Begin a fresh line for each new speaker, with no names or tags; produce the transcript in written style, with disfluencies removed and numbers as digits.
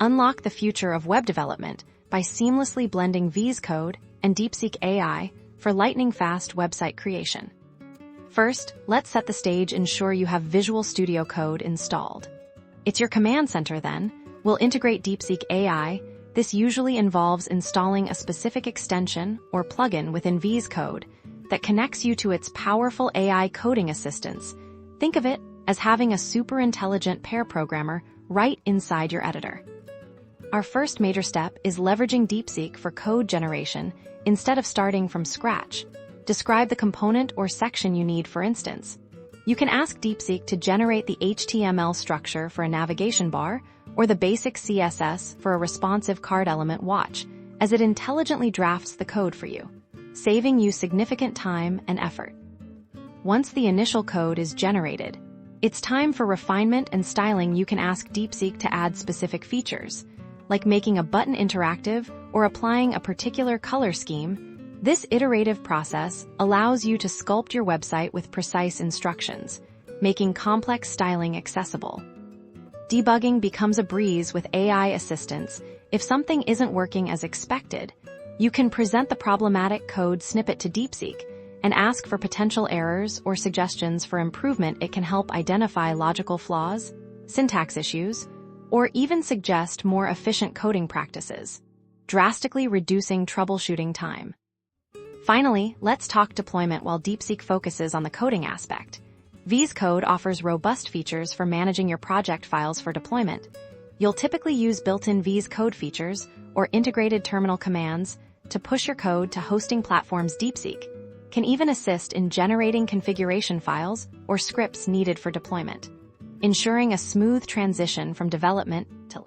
Unlock the future of web development by seamlessly blending V's Code and Deepseek AI for lightning-fast website creation. First, let's set the stage and ensure you have Visual Studio Code installed. It's your command center then. We'll integrate Deepseek AI. This usually involves installing a specific extension or plugin within V's Code that connects you to its powerful AI coding assistance. Think of it as having a super intelligent pair programmer right inside your editor. Our first major step is leveraging Deepseek for code generation instead of starting from scratch. Describe the component or section you need, for instance. You can ask Deepseek to generate the HTML structure for a navigation bar or the basic CSS for a responsive card element watch, as it intelligently drafts the code for you, saving you significant time and effort. Once the initial code is generated, it's time for refinement and styling. You can ask Deepseek to add specific features, like making a button interactive or applying a particular color scheme. This iterative process allows you to sculpt your website with precise instructions, making complex styling accessible. Debugging becomes a breeze with AI assistance. If something isn't working as expected, you can present the problematic code snippet to Deepseek and ask for potential errors or suggestions for improvement. It can help identify logical flaws, syntax issues, or even suggest more efficient coding practices, drastically reducing troubleshooting time. Finally, let's talk deployment. While Deepseek focuses on the coding aspect, V's Code offers robust features for managing your project files for deployment. You'll typically use built-in V's Code features or integrated terminal commands to push your code to hosting platforms. Deepseek can even assist in generating configuration files or scripts needed for deployment, ensuring a smooth transition from development to